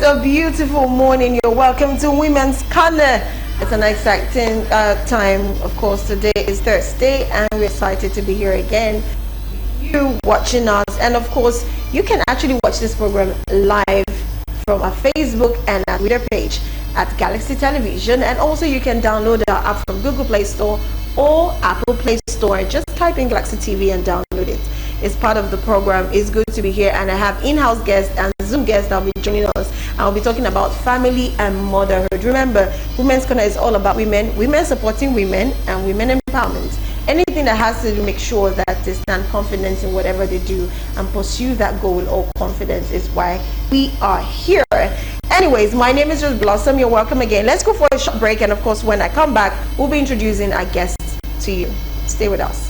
a beautiful morning. You're welcome to Women's Corner. It's an exciting time. Of course, today is Thursday and we're excited to be here again. You watching us, and of course, you can actually watch this program live from our Facebook and our Twitter page at Galaxy Television, and also you can download our app from Google Play Store or Apple Play Store. Just type in Galaxy TV and download it. It's part of the program. It's good to be here, and I have in-house guests and Zoom guests that will be joining us. I'll be talking about family and motherhood. Remember, Women's Corner is all about women supporting women, and women empowerment. Anything that has to make sure that they stand confident in whatever they do and pursue that goal with all confidence is why we are here. Anyways, my name is Rose Blossom. You're welcome again. Let's go for a short break, and of course, when I come back, we'll be introducing our guests to you. Stay with us.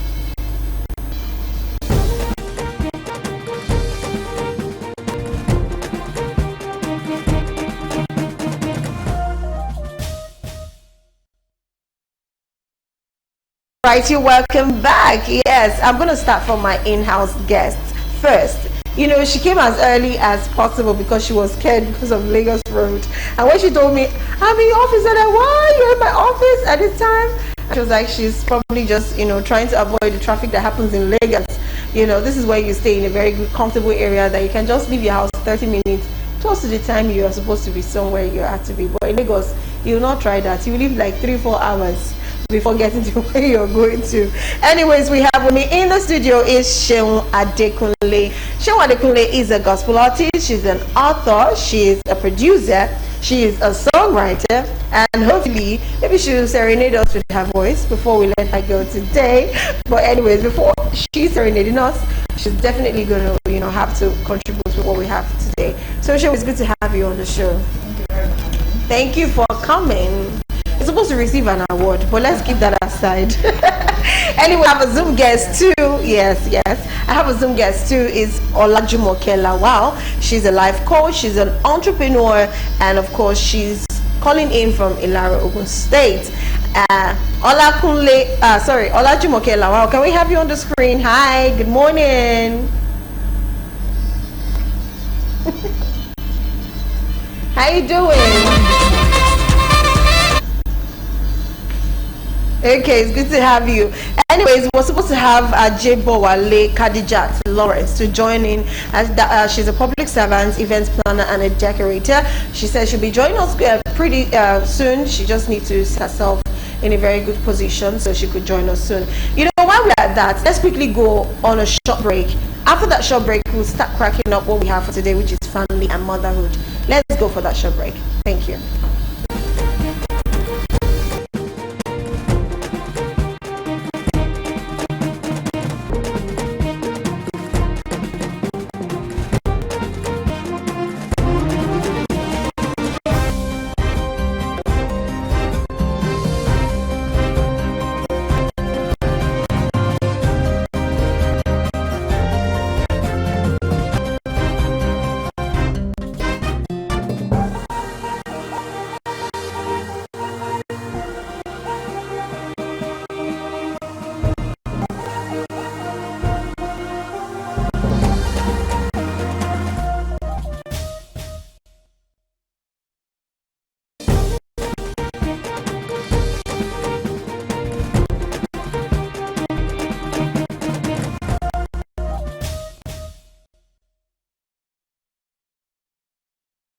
Right, you're welcome back. Yes, I'm going to start from my in-house guest first. You know, she came as early as possible because she was scared because of Lagos Road. And when she told me, I'm in the office, and I, why you're in my office at this time? She was like, she's probably just, you know, trying to avoid the traffic that happens in Lagos. You know, this is where you stay in a very good, comfortable area that you can just leave your house 30 minutes close to the time you are supposed to be somewhere you have to be. But in Lagos, you will not try that. You will live like 3-4 hours before getting to where you're going to. Anyways, we have with me in the studio is Seun Adekunle. Seun Adekunle is a gospel artist. She's an author. She is a producer. She is a songwriter, and hopefully maybe she'll serenade us with her voice before we let her go today. But anyways, before she's serenading us, she's definitely going to, you know, have to contribute to what we have today. So Seun, it's good to have you on the show. Thank you very much. Thank you for coming. You're supposed to receive an award, but let's keep that aside. Anyway, I have a Zoom guest too. Yes. I have a Zoom guest too. Is Olajumoke Lawal. She's a life coach. She's an entrepreneur, and of course, she's calling in from Ilaro, Ogun State. Olajumoke Lawal. Can we have you on the screen? Hi. Good morning. How you doing? Okay, it's good to have you. Anyways, we're supposed to have Jebowale Kadijat Lawrence to join in as she's a public servant, events planner, and a decorator. She says she'll be joining us pretty soon. She just needs to set herself in a very good position so she could join us soon. You know, while we're at that, let's quickly go on a short break. After that short break, we'll start cracking up what we have for today, which is family and motherhood. Let's go for that short break. Thank you.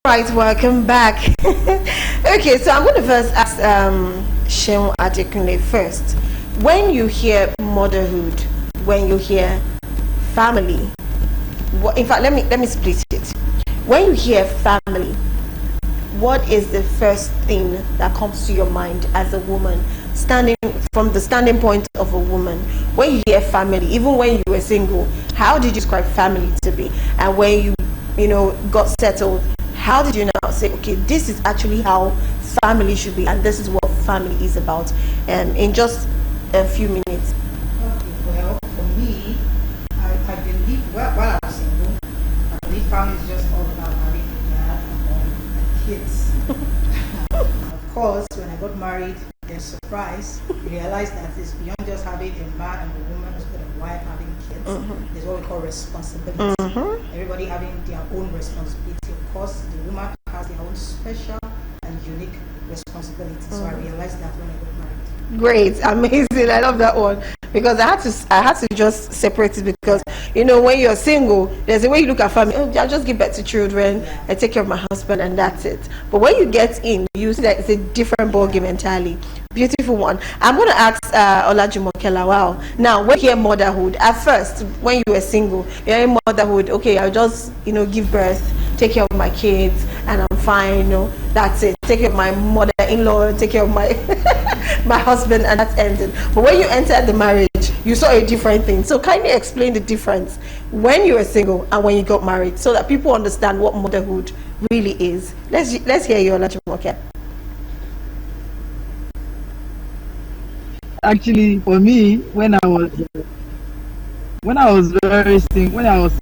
Right, welcome back. Okay, so I'm going to first ask Seun Adekunle first. When you hear motherhood, when you hear family, in fact, let me split it. When you hear family, what is the first thing that comes to your mind as a woman, standing from the standing point of a woman? When you hear family, even when you were single, how did you describe family to be? And when you know, got settled, how did you now say, okay, this is actually how family should be, and this is what family is about? In just a few minutes. Well, for me, I believe, while I'm single, I believe family is just all about having a dad, a mom, and kids. Of course, when I got married, there's surprise. You realize that it's beyond just having a man and a woman, but a wife having kids. There's what we call responsibility. Everybody having their own responsibility. Of course, the woman has has their own special and unique responsibility. So I realized that when I got married. Great, amazing. I love that one because I had to just separate it because when you're single, there's a way you look at family. Oh, I'll just give birth to children, I take care of my husband, and that's it. But when you get in, you see that it's a different ballgame entirely. Beautiful one. I'm going to ask Olajumoke. Wow. Now, when you hear motherhood, at first, when you were single, you're in motherhood. Okay, I'll just give birth, take care of my kids, and I'm fine. That's it. Take care of my mother-in-law, take care of my my husband, and that's ended. But when you entered the marriage, you saw a different thing. So kindly explain the difference when you were single and when you got married, so that people understand what motherhood really is. Let's hear you, Olajumoke. Actually, for me, when I was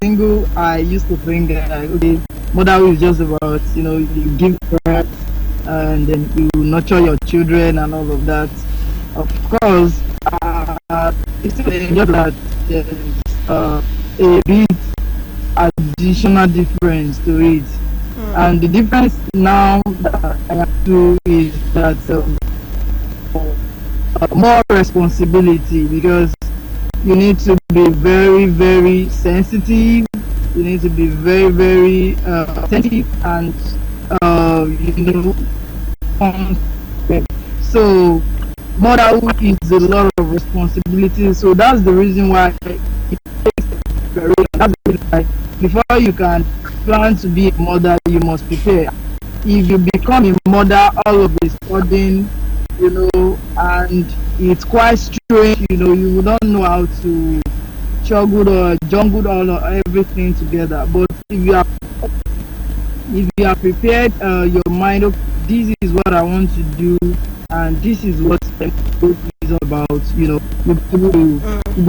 single, I used to think that okay, motherhood is just about you give birth and then you nurture your children and all of that. Of course, it's just that there's a bit additional difference to it, and the difference now that I have to is that more responsibility, because you need to be very, very sensitive. You need to be very, very attentive and so motherhood is a lot of responsibility. So that's the reason why it takes very. That's the reason why before you can plan to be a mother, you must prepare. If you become a mother all of a sudden, and it's quite strange, you don't know how to jungle all of everything together. But if you are prepared, your mind, okay, this is what I want to do, and this is what motherhood is all about. You'll be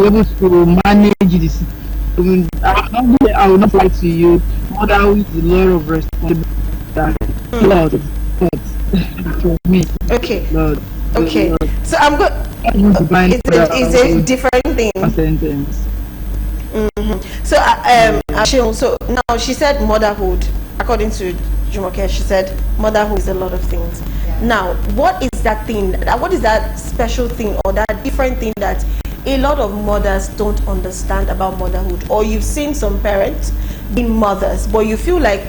able to manage this. I will not lie to you. Motherhood is a lot of responsibility. For me. Okay. Lord. Okay. So I'm good. It's a different thing. Sentence. So now she said motherhood. According to Jumoke, she said motherhood is a lot of things. Yeah. Now, what is that thing? What is that special thing or that different thing that a lot of mothers don't understand about motherhood? Or you've seen some parents being mothers, but you feel like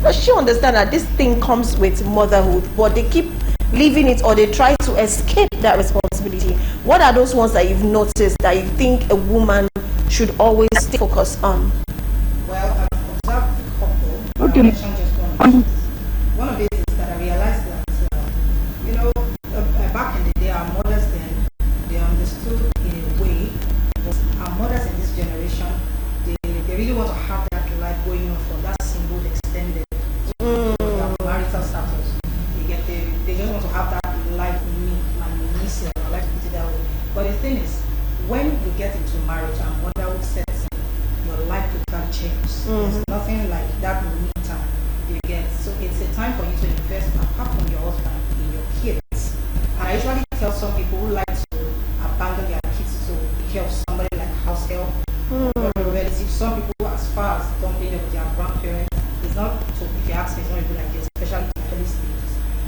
does she understand that this thing comes with motherhood, but they keep leaving it or they try to escape that responsibility? What are those ones that you've noticed that you think a woman should always stay focused on? Well, I've observed a couple. Okay. One of these is that I realized that, back in the day, our mothers then, they understood in a way, but our mothers in this generation, they really want to have that life going on for that single extended marital status. They just want to have that life in me, my initial, I like to put it that way. But the thing is, when you get into marriage and motherhood sets in, your life totally changes. There's nothing like that me time you get. So it's a time for you to invest apart from your husband in your kids. And I usually tell some people who like to abandon their kids to take care of somebody like house help or relatives. Some people, as far as dumping them with their grandparents, it's not, so if you ask me, it's not even like this, especially in the early stages.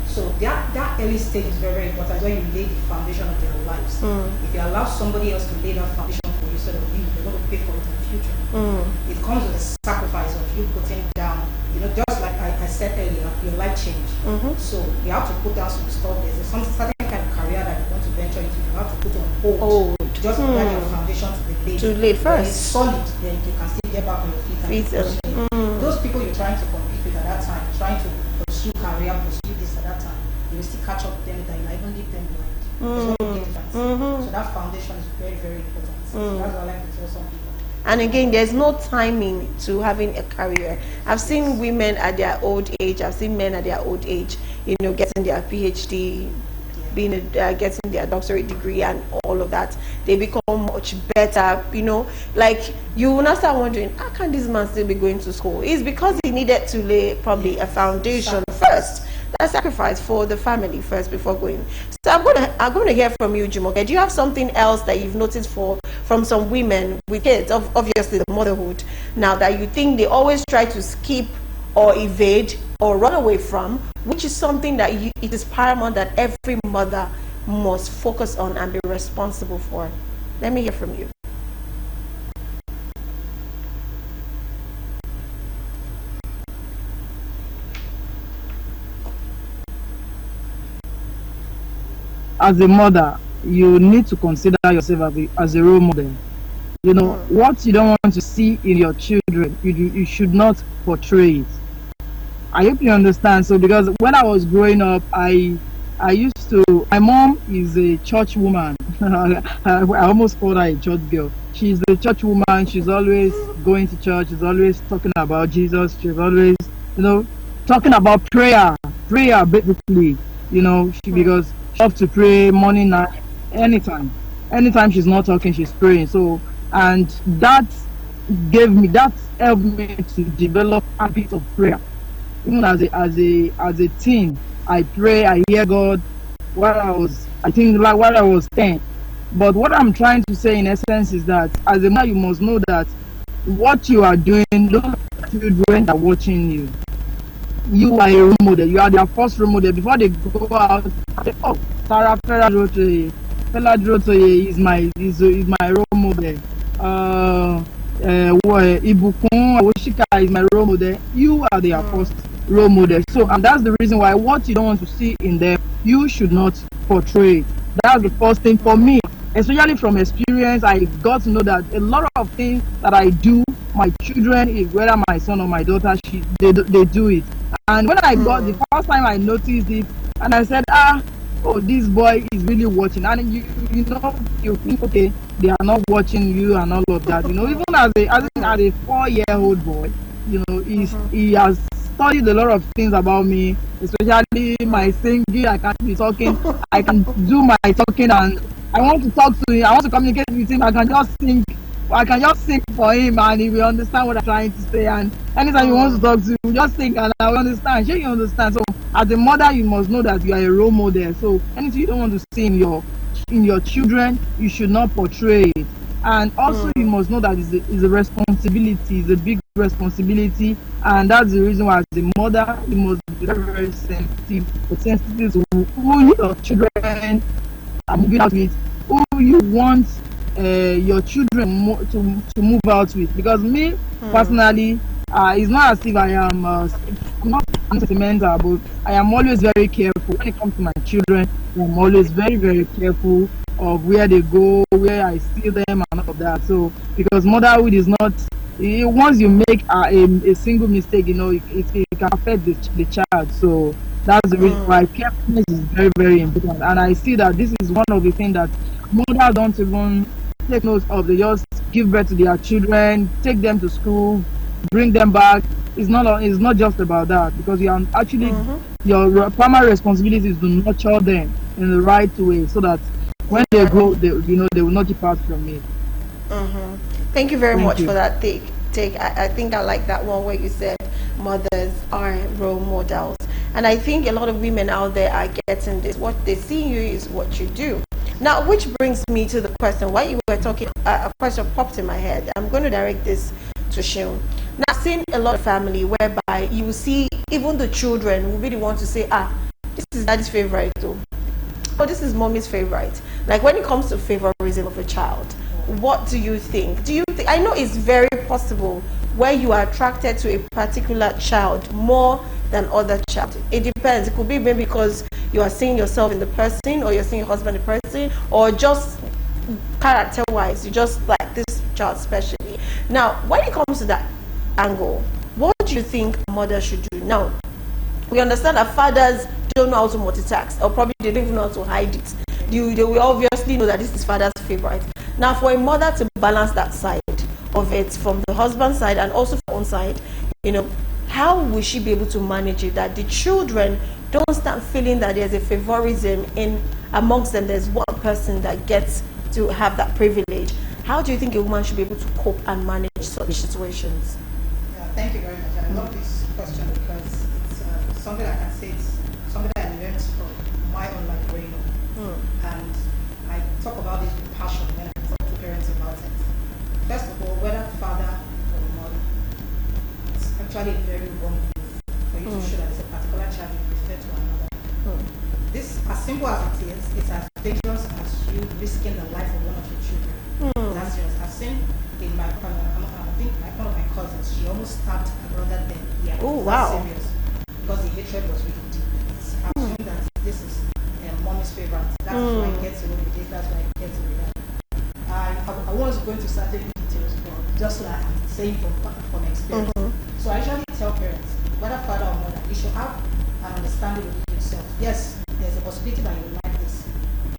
So that early stage is very, very important. That's why you lay the foundation of their lives. If you allow somebody else to lay that foundation for you instead of you, they're going to pay for it in the future. It comes with a sacrifice of you putting down, just like I said earlier, your life change. So you have to put down some stuff. There's some certain kind of career that you want to venture into. You have to put on hold. Just for that your foundation to be laid. To lay first. When it's solid, then you can still get back on your feet. Those people you're trying to compete with at that time, trying to pursue career, pursue this at that time, you will still catch up with them, that you might even leave them behind. There's no big difference. So that foundation is very, very important. So that's what I like to tell some people. And again, there's no timing to having a career. I've seen women at their old age, I've seen men at their old age, getting their PhD, getting their doctorate degree and all of that. They become much better, like you will not start wondering, how can this man still be going to school? It's because he needed to lay probably a foundation first. That sacrifice for the family first before going. So I'm going to hear from you, Jumoke. Do you have something else that you've noticed from some women with kids, obviously the motherhood, now that you think they always try to skip or evade or run away from, which is something that it is paramount that every mother must focus on and be responsible for? Let me hear from you. As a mother, you need to consider yourself as a role model. You know, what you don't want to see in your children, you should not portray it. I hope you understand. So because when I was growing up, I used to, my mom is a church woman. I almost called her a church girl. She's a church woman. She's always going to church. She's always talking about Jesus. She's always, talking about prayer basically. Because she loves to pray morning, night, anytime. Anytime she's not talking, she's praying. So, and that helped me to develop habits of prayer. Even as a teen, I pray, I hear God while I was 10. But what I'm trying to say in essence is that as a mother, you must know that what you are doing, those children are watching you. You are a role model. You are their first role model. Before they go out, say, oh, Sarah Ferradrotoye is my role model. Ibukun Awoshika is my role model. You are their first role model. So, and that's the reason why what you don't want to see in them, you should not portray. That's the first thing for me. Especially from experience, I got to know that a lot of things that I do, my children, whether my son or my daughter, they do it. And when I got the first time I noticed it, and I said, oh, this boy is really watching. And you think, okay, they are not watching you and all of that. Even as a 4-year-old boy, he has studied a lot of things about me, especially my singing. I can't be talking. I can do my talking, and I want to talk to him. I want to communicate with him. I can just sing for him, and he will understand what I'm trying to say. And anytime he wants to talk to you, just think, and I will understand. Sure, you understand. So, as a mother, you must know that you are a role model. So, anything you don't want to see in your children, you should not portray it. And also, you must know that it's a responsibility. It's a big responsibility, and that's the reason why, as a mother, you must be very, very sensitive to who your children are moving out with, who you want your children to move out with. Because me personally, it's not as if I am I'm not sentimental, but I am always very careful when it comes to my children. I'm always very, very careful of where they go, where I see them, and all of that. So, because motherhood is not, once you make a single mistake, it can affect the child. So that's the reason why carefulness is very, very important. And I see that this is one of the things that mothers don't even take note of. They just give birth to their children, take them to school, bring them back. It's not just about that, because you are actually your primary responsibility is to nurture them in the right way, so that when they grow, they will not depart from it. Thank you very much for that take. I think I like that one where you said mothers are role models, and I think a lot of women out there are getting this. What they see in you is what you do. Now, which brings me to the question. While you were talking, a question popped in my head. I'm going to direct this to Shion. Now, I've seen a lot of family whereby you will see even the children will be the one to say, this is daddy's favorite too. Oh, this is mommy's favorite. Like, when it comes to favorism of a child, what do you think? I know it's very possible where you are attracted to a particular child more than other child. It depends. It could be maybe because you are seeing yourself in the person, or you're seeing your husband in the person, or just character-wise, you just like this child especially. Now, when it comes to that angle, what do you think a mother should do? Now, we understand that fathers don't know how to multitask, or probably they don't even know how to hide it. They will obviously know that this is father's favorite. Now, for a mother to balance that side of it from the husband's side and also from her own side, how will she be able to manage it, that the children don't start feeling that there's a favorism amongst them? There's one person that gets to have that privilege. How do you think a woman should be able to cope and manage such situations? Yeah, thank you very much. I love this question because it's something I can say. It's something that I learned from my own life growing up. And I talk about it with passion when I talk to parents about it. First of all, whether father or mother, it's actually a very wrong move for you to show that simple as it is, it's as dangerous as you risking the life of one of your children. That's serious. I've seen in my I think one of my cousins, she almost stabbed her brother then. Yeah. Oh wow. That's serious. Because the hatred was really deep. I'm assuming that this is mommy's favorite. That's why I get away with it. That's why I get away with that. I was going to certain details, but just like I'm saying from experience. So I usually tell parents, whether father or mother, you should have an understanding with yourself. Yes, there's a possibility that you like this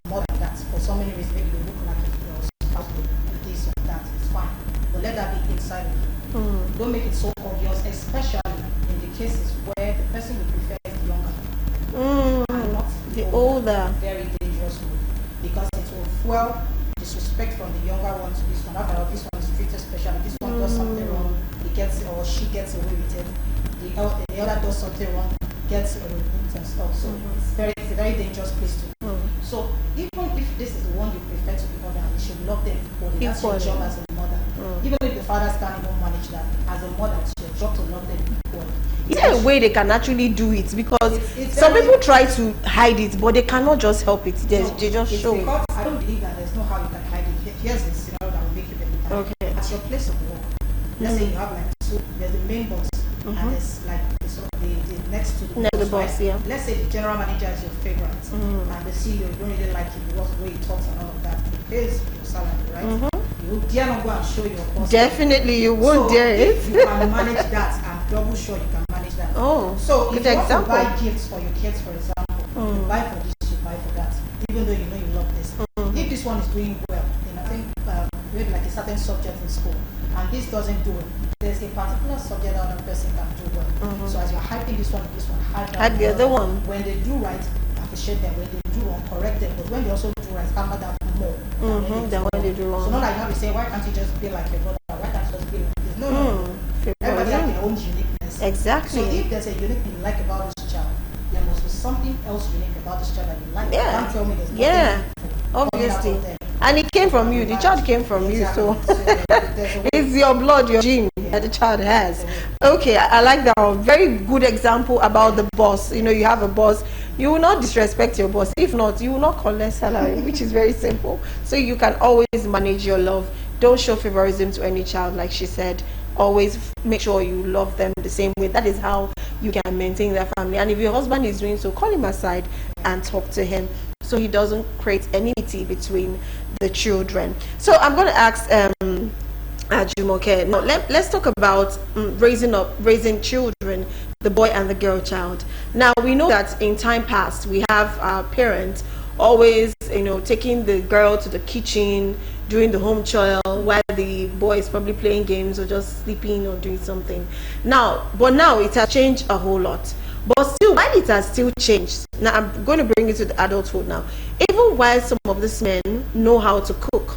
more than that. For so many reasons, maybe they look like your spouse will do this or that. It's fine, but let that be inside of you. Don't make it so obvious, especially in the cases where the person you prefer is the younger and not the older. Very dangerous move, because it will fuel disrespect from the younger one to this one. After all, this one is treated special. This one does something wrong, he gets or she gets away with it. The other does something wrong, gets away with it and stuff. So it's a very dangerous place to be. So even if this is the one you prefer to be mother, you should love them equally. That's your job as a mother. Even if the fathers can't even manage that, as a mother, it's your job to love them equally. Is there a way they can actually do it? Because some people try to hide it, but they cannot just help it. They just show it. Because I don't believe that there's no how you can hide it. Here's the scenario that will make you better. Okay. At your place of work, let's say you have like two, there's the main boss, and there's like the next to the boss, right? Yeah. Let's say the general manager is your favorite, and the CEO, you don't really like him because of the way he talks and all of that. He pays your salary, right? You dare not go and show your boss. Definitely, you won't dare it. If you can manage that, I'm double sure you can manage that. Oh, so if good you want to example. buy gifts for your kids, for example, you buy for this, you buy for that, even though you know you love this. If this one is doing well, I think maybe like a certain subject in school, and this doesn't do it, there's a particular subject that another person can do well. So as you're hyping this one, hype the other one. When they do right, appreciate them. When they do wrong, correct them. But when they also do right, hammer that more than when they do wrong. So not like you have to say, why can't you just be like your brother? Why can't you just be like this? No. Everybody has their own uniqueness. Exactly. So if there's a unique thing you like about this child, there must be something else unique about this child that you like. Yeah. You can't tell me there's nothing obviously. And it came from you. The child came from you. So it's your blood, your gene that the child has. Okay, I like that one. Very good example about the boss. You know, you have a boss. You will not disrespect your boss. If not, you will not collect salary, which is very simple. So you can always manage your love. Don't show favoritism to any child, like she said. Always make sure you love them the same way. That is how you can maintain their family. And if your husband is doing so, call him aside and talk to him, so he doesn't create enmity between the children. So I'm going to ask Jumoke, now let's talk about raising children, the boy and the girl child. Now we know that in time past we have our parents always, taking the girl to the kitchen, doing the home chore, while the boy is probably playing games or just sleeping or doing something. Now it has changed a whole lot. But still, while it has still changed, now I'm going to bring it to the adulthood now. Even while some of these men know how to cook,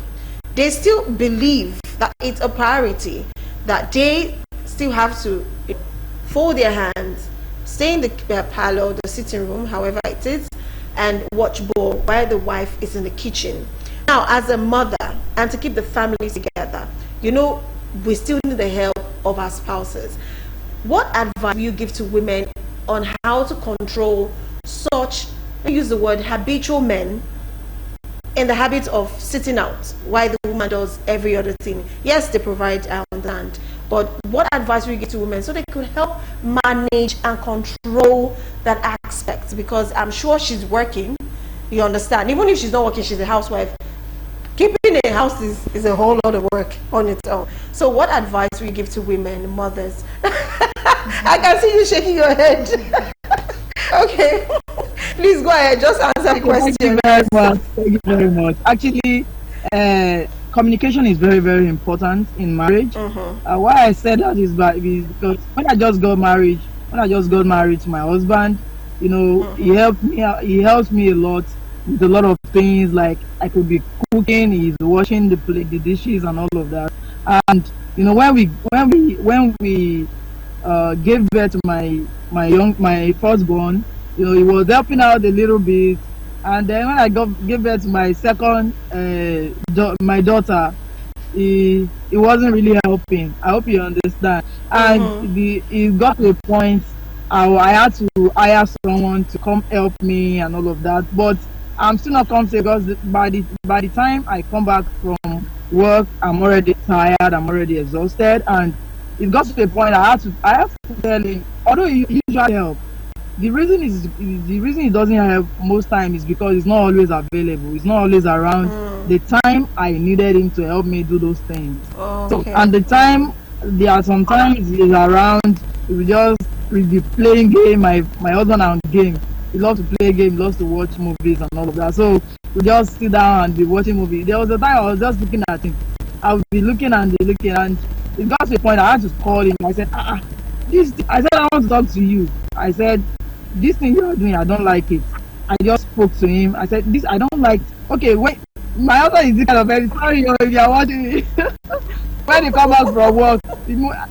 they still believe that it's a priority, that they still have to fold their hands, stay in the parlor, the sitting room, however it is, and watch ball while the wife is in the kitchen. Now, as a mother, and to keep the family together, we still need the help of our spouses. What advice do you give to women on how to control such, I use the word, habitual men in the habit of sitting out while the woman does every other thing? Yes, they provide on the land, but what advice will you give to women so they could help manage and control that aspect? Because I'm sure she's working, you understand. Even if she's not working, she's a housewife. Keeping a house is a whole lot of work on its own. So what advice will you give to women, mothers? I can see you shaking your head. Okay. Please go ahead. Just answer the question. Thank you very much. Actually, communication is very, very important in marriage. Why I said that is because when I just got married to my husband, he helps me a lot with a lot of things. Like I could be cooking, he's washing the dishes and all of that. And when we gave birth to my firstborn, he was helping out a little bit. And then when I gave birth to my second my daughter, he wasn't really helping. I hope you understand. And it got to a point I had to hire someone to come help me and all of that. But I'm still not comfortable because by the time I come back from work, I'm already tired, I'm already exhausted, and it got to a point I have to tell him, although he usually help. The reason it doesn't help most time is because it's not always available. It's not always around the time I needed him to help me do those things. So Okay. and the time there are sometimes he's around, we be playing game. My husband and game. He loves to play game, he loves to watch movies and all of that. So we just sit down and be watching movies. There was a time I was just looking at him. I would be looking and be looking, and it got to a point I had to call him. I said, I said, I want to talk to you. I said, this thing you are doing, I don't like it. I just spoke to him. I said, this I don't like. Okay, wait. My husband is the kind of very sorry if you are watching me. When he comes back from work,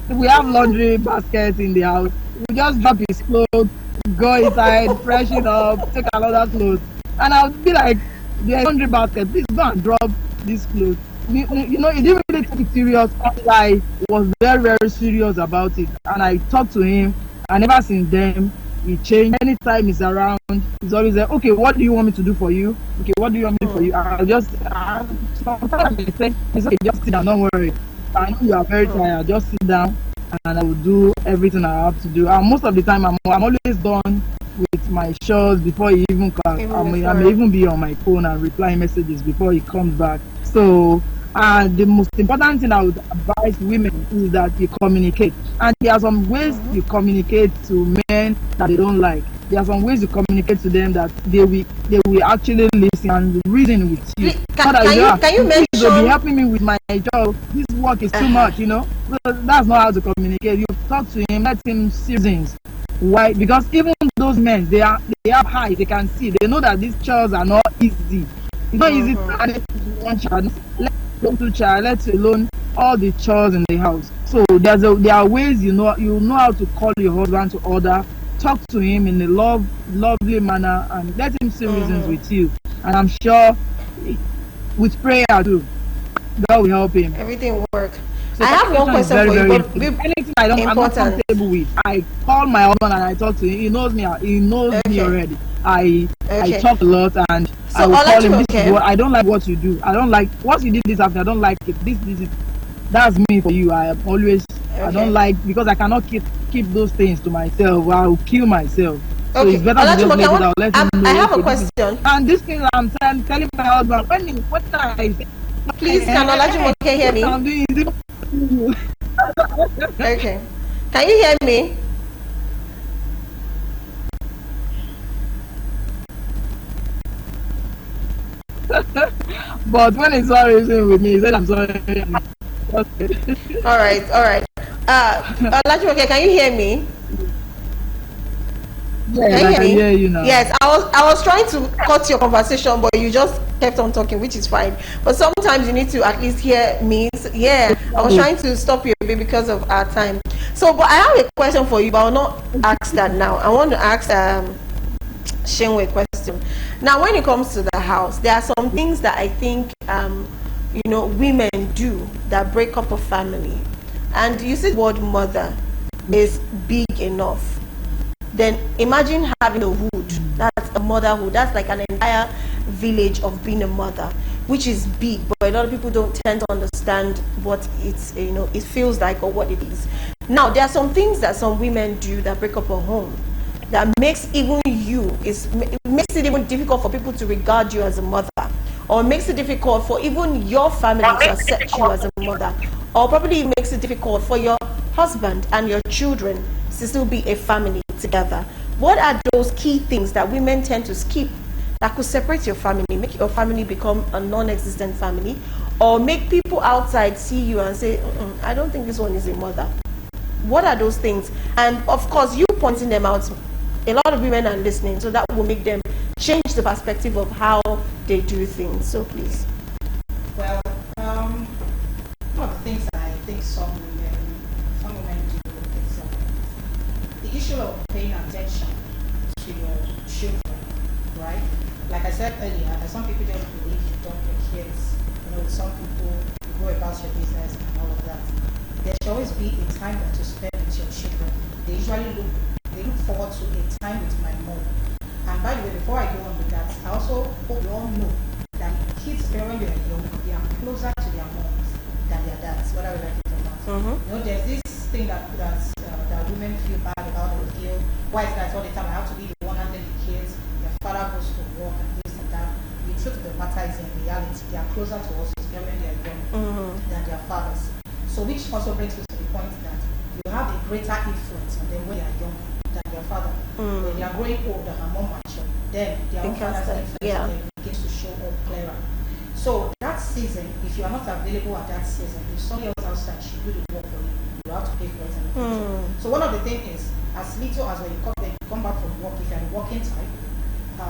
we have laundry baskets in the house. We just drop his clothes, go inside, freshen up, take another clothes. And I'll be like, there's laundry basket, please go and drop this clothes. He didn't really take it serious until I was very, very serious about it. And I talked to him, and ever since then, he changed. Anytime he's around, he's always like, okay, what do you want me to do for you? Okay, what do you want me to do for you? Sometimes I say, it's okay, just sit down, don't worry. I know you are very tired, just sit down and I will do everything I have to do. And most of the time, I'm always done with my chores before he even comes. I may even be on my phone and replying messages before he comes back. So, the most important thing I would advise women is that you communicate. And there are some ways you communicate to men that they don't like. There are some ways you communicate to them that they will actually listen and reason with you. Can you mention? You'll be helping me with my job. This work is too much, So that's not how to communicate. You talk to him, let him see reasons. Why? Because even those men, they have eyes, they can see. They know that these chores are not easy. It's not easy to manage one child. Let two child, let alone all the chores in the house. So there are ways you know how to call your husband to order. Talk to him in a lovely manner and let him see reasons with you. And I'm sure with prayer too, God will help him. Everything will work. So I have one question for you. But anything I'm not comfortable with, I call my husband and I talk to him. He knows me. He knows me already. I talk a lot and I will call him. This is what I don't like. What you do, I don't like what you did this afternoon. I don't like it. This that's me for you. I am always. I don't like because I cannot keep those things to myself. I'll kill myself. So it's better to just let it out. Let him know. I have a question. And this thing I'm telling my husband when I please can Olajumoke hear me? Okay. Can you hear me? But when it's not reasoning with me, he said I'm sorry. All right. Olajumoke, can you hear me? Yes, I can hear you now. Yes, I was trying to cut your conversation, but you just kept on talking, which is fine. But sometimes you need to at least hear me. Yeah, I was trying to stop you a bit because of our time. So, but I have a question for you, but I'll not ask that now. I want to ask Shenwe a question. Now, when it comes to the house, there are some things that I think women do that break up a family. And you said the word mother is big enough. Then imagine having a hood. That's a motherhood. That's like an entire village of being a mother, which is big, but a lot of people don't tend to understand what it's it feels like or what it is. Now, there are some things that some women do that break up a home, that makes even it makes it even difficult for people to regard you as a mother, or makes it difficult for even your family to accept you as a mother, or probably makes it difficult for your husband and your children to still be a family together. What are those key things that women tend to skip that could separate your family, make your family become a non-existent family, or make people outside see you and say, I don't think this one is a mother? What are those things? And of course, you pointing them out, a lot of women are listening, so that will make them change the perspective of how they do things. So please. Well, one of the things I think some women do is the issue of paying attention to your children, right? Like I said earlier, some people just believe you don't your kids. Some people go about your business and all of that. There should always be a time to spend with your children. They usually look forward to a time with my mom. And by the way, before I go on with that, I also also hope you all know that kids, when they are young, they are closer to their moms than their dads, whether we like it or not. You know, there's this thing that women feel bad about. They feel, why is that all the time? I have to be the one handling the kids. Their father goes to work and this and that. The truth of the matter is, in reality, they are closer to us when they are young than their fathers. So, which also brings us to the point that you have a greater influence on them when they are younger than their father. When they are growing older and more mature, then their own father's influence begins to show up clearer. So that season, if you are not available at that season, if somebody else outside should do the work for you, you have to pay for it in the future. So one of the things is, as little as when you come back from work, if you are in working time,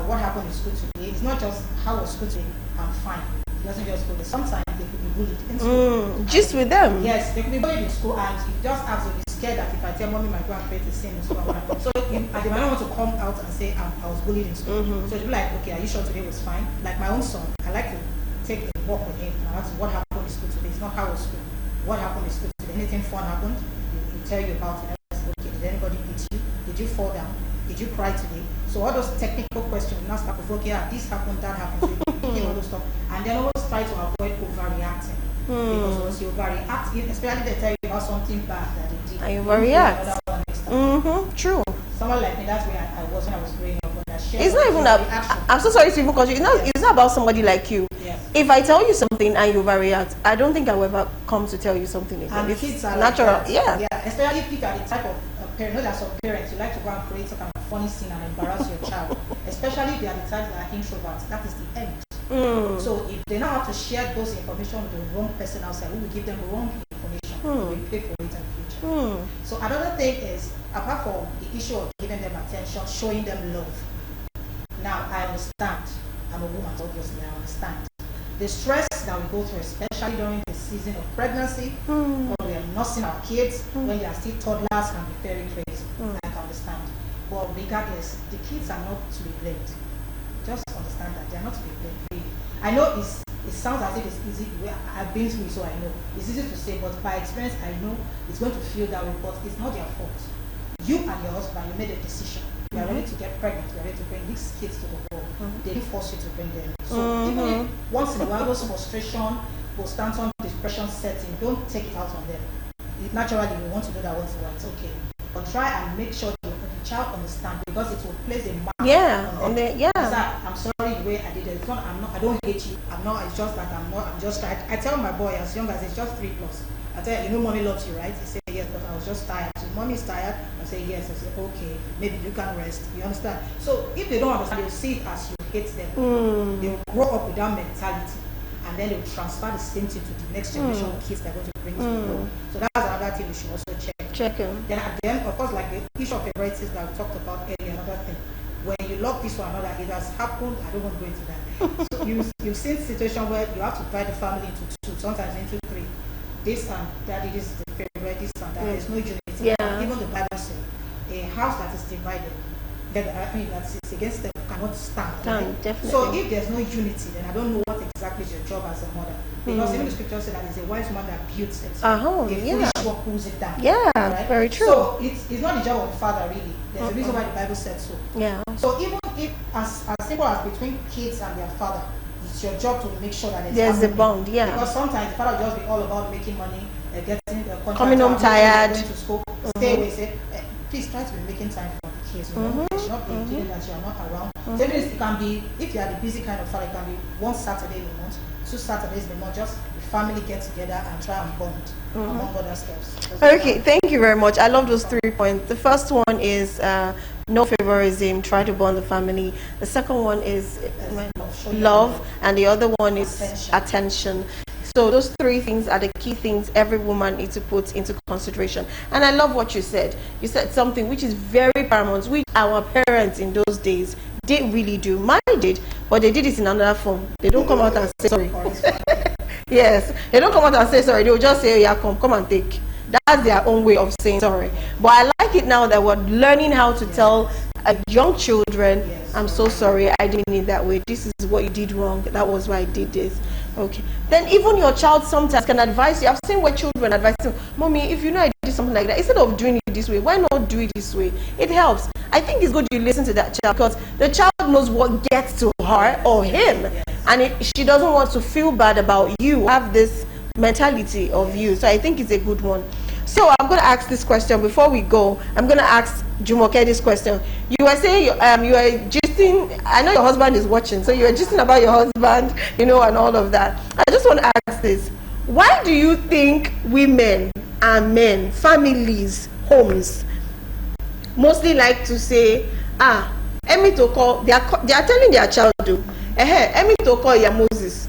what happened in school today, it's not just how was school today, I'm fine. It doesn't just go there. Sometimes they could be bullied in school. Just with them? Yes, they could be bullied in school, and you just have to be scared that if I tell mommy my grandparents the same in school, so they might not want to come out and say I was bullied in school. So they'll be like, okay, are you sure today was fine? Like my own son, I like to take a walk with him and ask what happened in school today. It's not how was school. What happened in school today? Anything fun happened? You tell you about it. Okay, did anybody beat you? Did you fall down? Did you cry today? So all those technical questions now start to okay, this happened, that happened, so you all those stuff. And then always try to avoid overreacting. Because once you overreact, especially they tell you about something bad that they did. And you overreact. True. Someone like me, that's where I was when I was growing up. It's not even I'm so sorry to even cause you. It's not about somebody like you. Yes. If I tell you something and you overreact, I don't think I will ever come to tell you something again. And it's kids are natural. Like that. Yeah. Especially if you are the type of parent, not that some parents, you like to go and create some kind of funny scene and embarrass your child. Especially if they are the type that are introverts. That is the end. So if they know how to share those information with the wrong person outside, we will give them the wrong information. We pay for it in the future. So another thing is, apart from the issue of giving them attention, showing them love. Now, I understand. I'm a woman, obviously, I understand. The stress that we go through, especially during the season of pregnancy, when we are nursing our kids, when they are still toddlers, can be very crazy. I can understand. But regardless, the kids are not to be blamed. Just understand that they are not to be blamed, really. I know it sounds as if it's easy. I've been through it, so I know. It's easy to say, but by experience, I know it's going to feel that way, but it's not their fault. You and your husband, you made a decision. You are ready to get pregnant. You are ready to bring these kids to the world. They didn't force you to bring them. So even if once in a while those frustration, postpartum depression sets in, don't take it out on them. Naturally, we want to do that once in a while. It's okay, but try and make sure the child understands, because it will place a mark. On them. I'm sorry the way I did it. It's not, I don't hate you. I'm not. It's just that I'm just tired. I tell my boy as young as it's just 3+. I tell you, mommy loves you, right? He say yes, but I was just tired. So mommy is tired. I say yes. I say okay, maybe you can rest. You understand? So if they don't understand, they'll see it as you hate them. They'll grow up with that mentality, and then they'll transfer the same thing to the next generation of kids they're going to bring to the world. So that's another thing we should also check. Then at the end, of course, like the issue of favoritism that we talked about earlier, another thing. When you love this one another, it has happened. I don't want to go into that. So you've seen situations where you have to divide the family into 2, sometimes into 3. This and daddy, this is the favorite, this and that. There's no unity. Even the Bible says a house that is divided, that is against them, cannot stand. Definitely. So if there's no unity, then I don't know what exactly is your job as a mother. Because even the scripture says that it's a wise woman that builds it. A foolish one pulls it down. Right? Very true. So it's not the job of the father, really. There's a reason why the Bible said so. So even if as simple as between kids and their father, it's your job to make sure that there's a bond. Because sometimes the father will just be all about making money, getting the contract, coming home tired, going to school, stay away. Say, please try to be making time for the kids. It should not be feeling that you are not around. So it can be, if you are the busy kind of father, it can be 1 Saturday in the month, 2 Saturdays in the month, just the family get together and try and bond among other stuff. Okay, thank you very much. I love those 3 points. The first one is no favoritism, try to bond the family. The second one is love, and the other one is attention. So those 3 things are the key things every woman needs to put into consideration. And I love what you said. You said something which is very paramount, which our parents in those days did really do. Mine did, but they did it in another form. They don't come out and say sorry. Yes, they don't come out and say sorry. They will just say, oh, yeah, come and take. That's their own way of saying sorry. But I like it now that we're learning how to tell young children, I'm so sorry, I didn't mean it that way. This is what you did wrong. That was why I did this. Okay. Then even your child sometimes can advise you. I've seen where children advise you, Mommy, if you know I did something like that, instead of doing it this way? Why not do it this way? It helps. I think it's good you listen to that child because the child knows what gets to her or him, and she doesn't want to feel bad about you. Have this mentality of you. So I think it's a good one. So I'm going to ask this question before we go. I'm going to ask Jumoke this question. You were saying you were gisting. I know your husband is watching, so you were gisting about your husband, and all of that. I just want to ask this: why do you think women and men, families, homes, mostly like to say, Emi to call? They are telling their child, Emi to call ya Moses.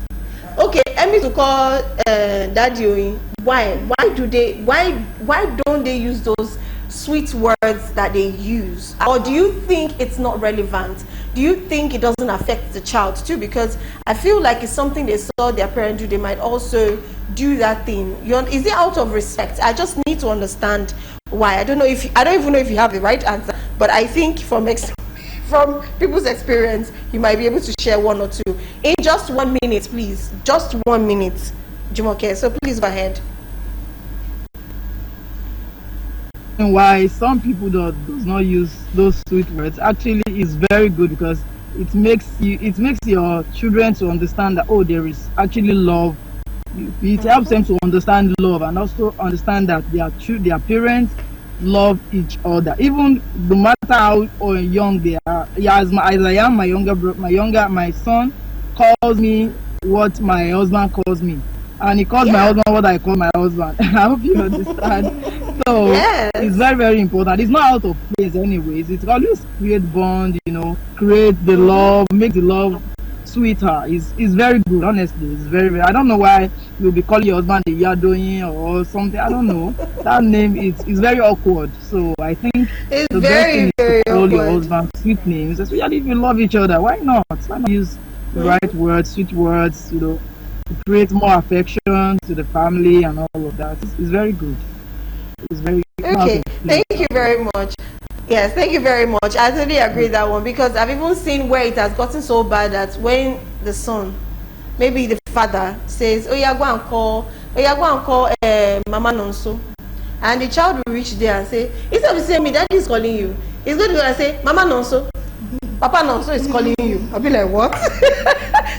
Okay, Emi to call Daddy Oyin. Why don't they use those sweet words that they use? Or do you think it's not relevant? Do you think it doesn't affect the child too? Because I feel like it's something they saw their parents do. They might also do that thing. Is it out of respect? I just need to understand why. I don't even know if you have the right answer, but I think from people's experience, you might be able to share one or two. In just 1 minute, please. Just 1 minute, Jumoke. So please go ahead. And why some people does not use those sweet words actually is very good because it makes your children to understand that there is actually love. It helps them to understand love and also understand that their parents love each other, even no matter how young they are. Yeah, as I am, my son calls me what my husband calls me, and he calls my husband what I call my husband. I hope you understand. So it's very, very important. It's not out of place anyways. It always create bond, create the love, make the love sweeter. It's very good, honestly. It's very, very. I don't know why you'll be calling your husband a Yadoyin or something. I don't know. That name is very awkward. So I think it's the best thing is to call your husband sweet names, especially if you love each other. Why not? Why not use the right words, sweet words, to create more affection to the family and all of that. It's very good. It's very okay. Thank you very much. Yes, thank you very much. I totally agree with that one because I've even seen where it has gotten so bad that when the son, maybe the father, says, go and call Mama Nonso, and the child will reach there and say, instead of saying me, Daddy is calling you, he's going to go and say, Mama Nonso, Papa Nonso is calling you. I'll be like, what?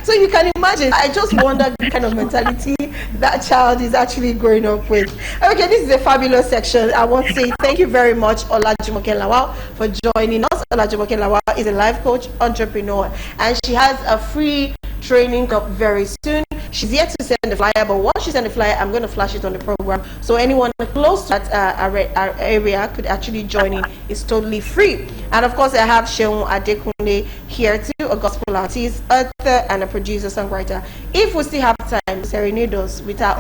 So you can imagine. I just wonder the kind of mentality that child is actually growing up with. Okay, this is a fabulous section. I want to say thank you very much, Olajumoke Lawal, for joining us. Olajumoke Lawal is a life coach, entrepreneur, and she has a free training up very soon. She's yet to send the flyer, but once she sends the flyer, I'm going to flash it on the program. So anyone close to that our area could actually join in. It's totally free. And of course, I have Sheun Adekunle here too, a gospel artist, author, and a producer, songwriter. If we still have time, serenade us with our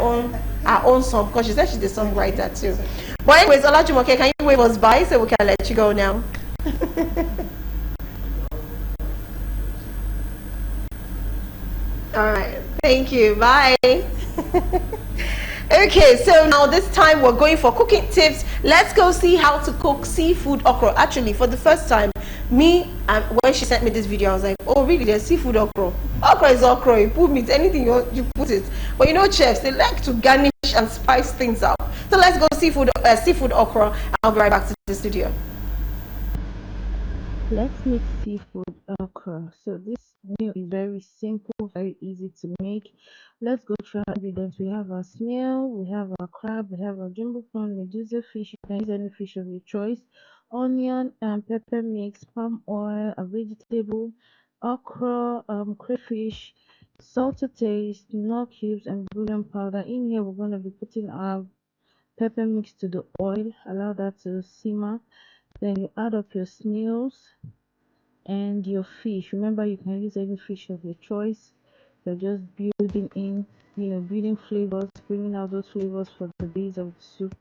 own song, because she said she's the songwriter too. But anyways, Olajumoke, can you wave us bye so we can let you go now? All right, thank you. Bye. Okay, so now this time we're going for cooking tips. Let's go see how to cook seafood okra. Actually, for the first time, when she sent me this video, I was like, oh really, there's seafood okra. Okra is okra. You put meat, anything you put it. But chefs, they like to garnish and spice things up. So let's go seafood okra. I'll be right back to the studio. Let's make seafood okra. So this meal is very simple, very easy to make. Let's go through our ingredients. We have our snail, we have our crab, we have our jumbo prawn, medusa fish. You can use any fish of your choice. Onion and pepper mix, palm oil, a vegetable, okra, crayfish, salt to taste, nut cubes, and bouillon powder. In here, we're going to be putting our pepper mix to the oil. Allow that to simmer. Then you add up your snails and your fish. Remember, you can use any fish of your choice. You're just building flavors, bringing out those flavors for the base of the soup.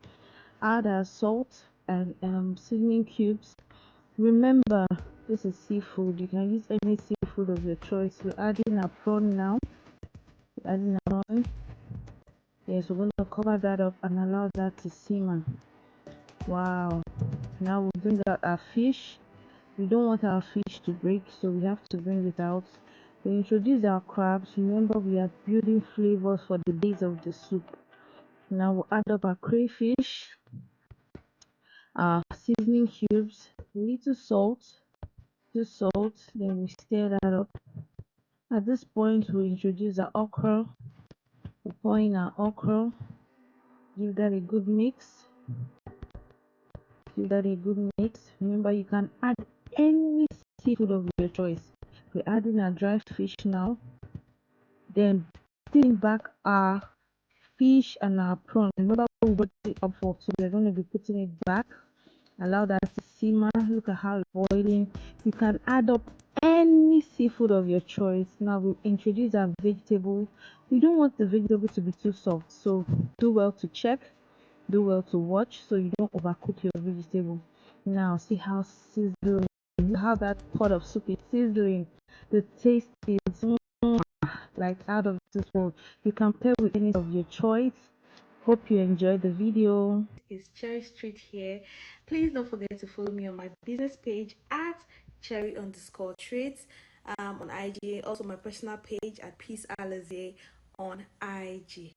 Add our salt and seasoning cubes. Remember, this is seafood. You can use any seafood of your choice. We're adding our prawn now. We're adding our prawn. Yes, we're going to cover that up and allow that to simmer. Wow. Now we'll bring out our fish. We don't want our fish to break, so we have to bring it out. We introduce our crabs. Remember, we are building flavors for the base of the soup. Now we'll add up our crayfish, seasoning cubes, little salt, then we stir that up. At this point, we introduce our okra. We pour in our okra, give that a good mix. Remember, you can add any seafood of your choice. We're adding our dry fish now. Then putting back our fish and our prawn. Remember, we brought it up for, so we're going to be putting it back. Allow that to simmer. Look at how it's boiling. You can add up any seafood of your choice. Now we introduce our vegetable. We don't want the vegetable to be too soft, so do well to check, do well to watch, so you don't overcook your vegetable. Now see how sizzling, how that pot of soup is sizzling. The taste is like out of this world. You can pair with any of your choice. Hope you enjoyed the video. It's Cherry Street here. Please don't forget to follow me on my business page at cherry_treats on IG. Also my personal page at Peace Alize on IG.